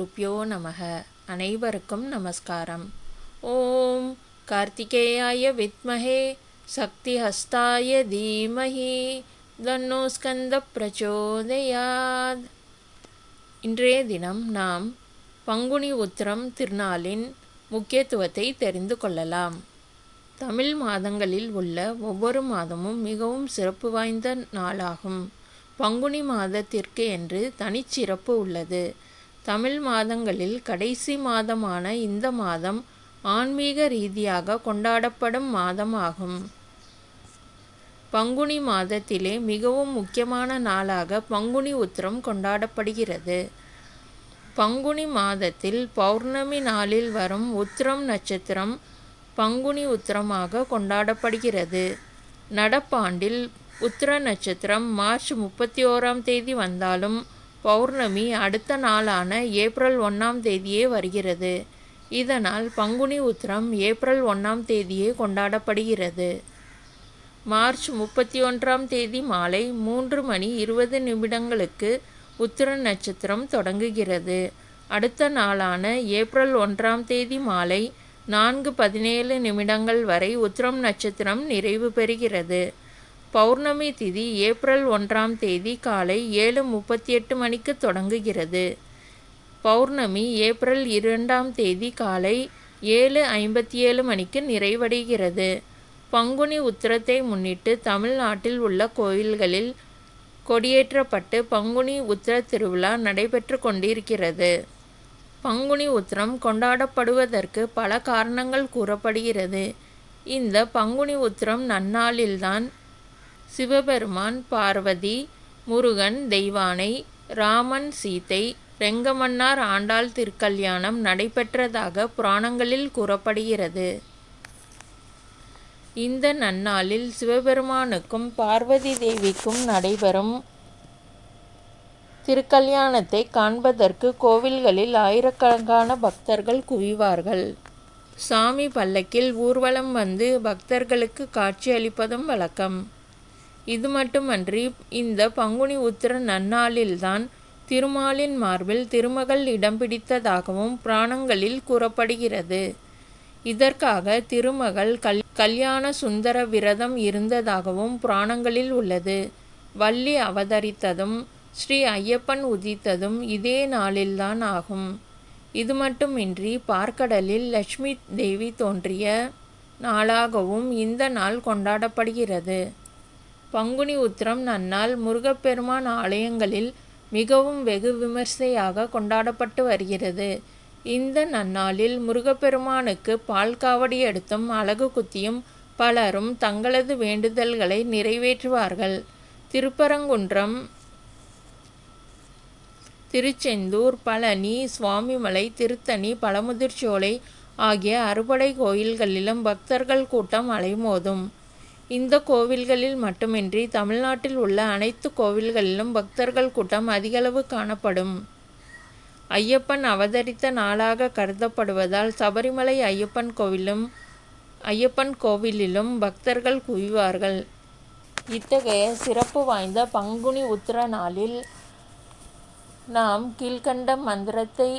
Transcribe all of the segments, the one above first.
குருப்யோ நமக. அனைவருக்கும் நமஸ்காரம். ஓம் கார்த்திகேயாய வித்மஹே சக்திஹஸ்தாய தீமஹி தன்னோ ஸ்கந்த பிரச்சோதயாத். இன்றைய தினம் நாம் பங்குனி உத்திரம் திருநாளின் முக்கியத்துவத்தை தெரிந்து கொள்ளலாம். தமிழ் மாதங்களில் உள்ள ஒவ்வொரு மாதமும் மிகவும் சிறப்பு வாய்ந்த நாளாகும். பங்குனி மாதத்திற்கு என்று தனிச்சிறப்பு உள்ளது. தமிழ் மாதங்களில் கடைசி மாதமான இந்த மாதம் ஆன்மீக ரீதியாக கொண்டாடப்படும் மாதமாகும். பங்குனி மாதத்திலே மிகவும் முக்கியமான நாளாக பங்குனி உத்திரம் கொண்டாடப்படுகிறது. பங்குனி மாதத்தில் பௌர்ணமி நாளில் வரும் உத்திரம் நட்சத்திரம் பங்குனி உத்திரமாக கொண்டாடப்படுகிறது. நடப்பாண்டில் உத்திர நட்சத்திரம் மார்ச் 31 வந்தாலும் பௌர்ணமி அடுத்த நாளான ஏப்ரல் 1 வருகிறது. இதனால் பங்குனி உத்திரம் ஏப்ரல் 1 கொண்டாடப்படுகிறது. மார்ச் 31 மாலை 3:20 உத்திர நட்சத்திரம் தொடங்குகிறது. அடுத்த நாளான ஏப்ரல் 1 மாலை 4:17 வரை உத்திரம் நட்சத்திரம் நிறைவு பெறுகிறது. பௌர்ணமி திதி ஏப்ரல் 1 காலை 7:38 தொடங்குகிறது. பௌர்ணமி ஏப்ரல் 2 காலை 7:57 நிறைவடைகிறது. பங்குனி உத்திரத்தை முன்னிட்டு தமிழ்நாட்டில் உள்ள கோயில்களில் கொடியேற்றப்பட்டு பங்குனி உத்திர திருவிழா நடைபெற்று கொண்டிருக்கிறது. பங்குனி உத்திரம் கொண்டாடப்படுவதற்கு பல காரணங்கள் கூறப்படுகிறது. இந்த பங்குனி உத்திரம் நன்னாளில்தான் சிவபெருமான் பார்வதி, முருகன் தெய்வானை, ராமன் சீதை, ரெங்கமன்னார் ஆண்டாள் திருக்கல்யாணம் நடைபெற்றதாக புராணங்களில் கூறப்படுகிறது. இந்த நன்னாளில் சிவபெருமானுக்கும் பார்வதி தேவிக்கும் நடைபெறும் திருக்கல்யாணத்தை காண்பதற்கு கோவில்களில் ஆயிரக்கணக்கான பக்தர்கள் குவிவார்கள். சாமி பல்லக்கில் ஊர்வலம் வந்து பக்தர்களுக்கு காட்சி அளிப்பதும் வழக்கம். இது மட்டுமன்றி இந்த பங்குனி உத்திர நன்னாளில்தான் திருமாலின் மார்பில் திருமகள் இடம் பிடித்ததாகவும் புராணங்களில் கூறப்படுகிறது. இதற்காக திருமகள் கல்யாண சுந்தர விரதம் இருந்ததாகவும் புராணங்களில் உள்ளது. வள்ளி அவதரித்ததும் ஸ்ரீ ஐயப்பன் உதித்ததும் இதே நாளில்தான் ஆகும். இது மட்டுமின்றி பார்க்கடலில் லட்சுமி தேவி தோன்றிய நாளாகவும் இந்த நாள் கொண்டாடப்படுகிறது. பங்குனி உத்திரம் நன்னாள் முருகப்பெருமான் ஆலயங்களில் மிகவும் வெகு விமர்சையாக கொண்டாடப்பட்டு வருகிறது. இந்த நன்னாளில் முருகப்பெருமானுக்கு பால் காவடி எடுத்தும் அலகு குத்தியும் பலரும் தங்களது வேண்டுதல்களை நிறைவேற்றுவார்கள். திருப்பரங்குன்றம், திருச்செந்தூர், பழனி, சுவாமிமலை, திருத்தணி, பழமுதிர்ச்சோலை ஆகிய அறுபடை கோயில்களிலும் பக்தர்கள் கூட்டம் அலைமோதும். இந்த கோவில்களில் மட்டுமின்றி தமிழ்நாட்டில் உள்ள அனைத்து கோவில்களிலும் பக்தர்கள் கூட்டம் அதிகளவு காணப்படும். ஐயப்பன் அவதரித்த நாளாக கருதப்படுவதால் சபரிமலை ஐயப்பன் கோவிலிலும் பக்தர்கள் குவிவார்கள். இத்தகைய சிறப்பு வாய்ந்த பங்குனி உத்திர நாளில் நாம் கீழ்க்கண்ட மந்திரத்தை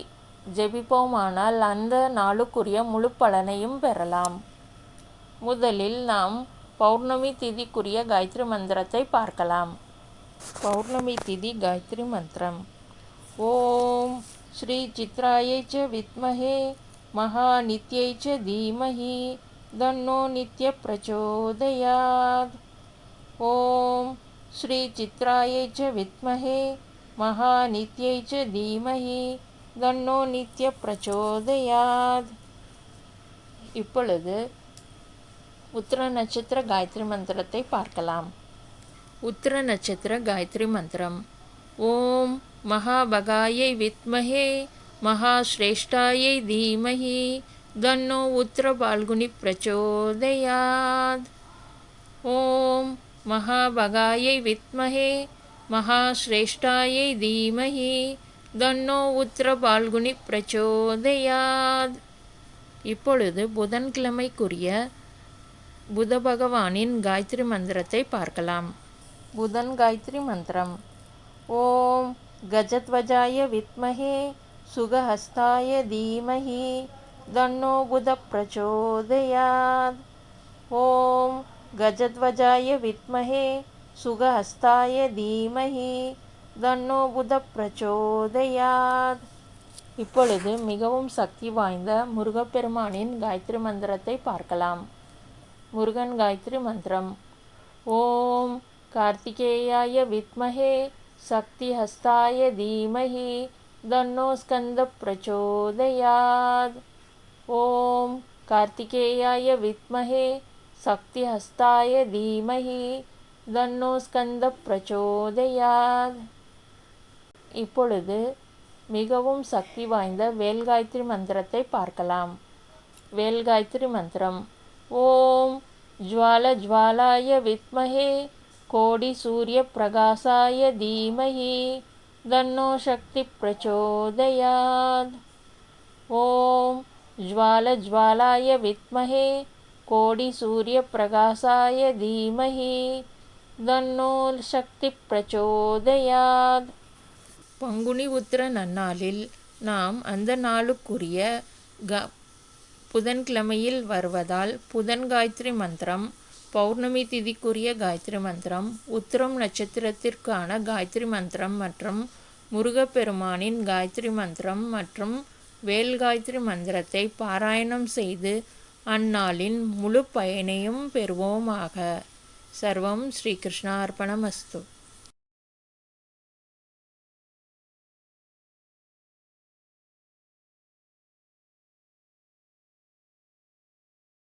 ஜெபிப்போமானால் அந்த நாளுக்குரிய முழு பலனையும் பெறலாம். முதலில் நாம் பௌர்ணமி திதிக்குரிய காயத்ரி மந்திரத்தை பார்க்கலாம். பௌர்ணமி திதி காயத்ரி மந்திரம். ஓம் ஸ்ரீ சித்ராயை ச வித்மஹே மகா நித்யை ச தீமஹி தன்னோ நித்ய பிரச்சோதயாத். ஓம் ஸ்ரீ சித்ராயை ச வித்மஹே மகா நித்யை ச தீமஹி தன்னோ நித்ய பிரச்சோதயாத். இப்பொழுது உத்திர நட்சத்திர காயத்ரி மந்திரத்தை பார்க்கலாம். உத்திர நட்சத்திர காயத்ரி மந்திரம். ஓம் மகாபகாயை வித்மஹே மகாஸ்ரேஷ்டாயை தீமஹி தன்னோ உத்திர பால்குனி பிரச்சோதயாத். ஓம் மகாபகாயை வித்மஹே மகாஸ்ரேஷ்டாயை தீமஹி தன்னோ உத்திர பால்குனி பிரச்சோதயாத். இப்பொழுது புதன்கிழமைக்குரிய புத பகவானின் காயத்ரி மந்திரத்தை பார்க்கலாம். புதன் காயத்ரி மந்திரம். ஓம் கஜத்வஜாய வித்மஹே सुगहस्ताय धीमहि तन्नो बुधः प्रचोदयात्। ॐ गजध्वजाय विद्महे सुगहस्ताय धीमहि तन्नो बुधः प्रचोदयात्. இப்பொழுது மிகவும் சக்தி வாய்ந்த முருகப்பெருமானின் காயத்ரி மந்திரத்தை பார்க்கலாம். முருகன் காயத்ரி மந்திரம். ஓம் கார்த்திகேயாய வித்மஹே சக்தி ஹஸ்தாய தீமஹி தன்னோ ஸ்கந்த பிரச்சோதயாத். ஓம் கார்த்திகேயாய வித்மஹே சக்தி ஹஸ்தாய தீமஹி தன்னோ ஸ்கந்த பிரச்சோதயாத். இப்பொழுது மிகவும் சக்தி வாய்ந்த வேல்காயத்ரி மந்திரத்தை பார்க்கலாம். வேல்காயத்ரி மந்திரம். ஓம் ஜ்வால ஜ்வாலாய வித்மஹே கோடி சூரிய பிரகாசாய தீமஹி தன்னோ சக்தி பிரச்சோதயாத். ஓம் ஜ்வால ஜ்வாலாய வித்மஹே கோடி சூரிய பிரகாசாய தீமஹி தன்னோ சக்தி பிரச்சோதயாத். பங்குனி உத்திர நன்னாளில் நாம் அந்த நாளுக்குரிய புதன்கிழமையில் வருவதால் புதன் காயத்ரி மந்திரம், பௌர்ணமி திதிக்குரிய காயத்ரி மந்திரம், உத்திரம் நட்சத்திரத்திற்கான காயத்ரி மந்திரம் மற்றும் முருகப்பெருமானின் காயத்ரி மந்திரம் மற்றும் வேல் காயத்ரி மந்திரத்தை பாராயணம் செய்து அந்நாளின் முழு பயனையும் பெறுவோமாக. சர்வம் ஸ்ரீகிருஷ்ணார்ப்பணமஸ்து.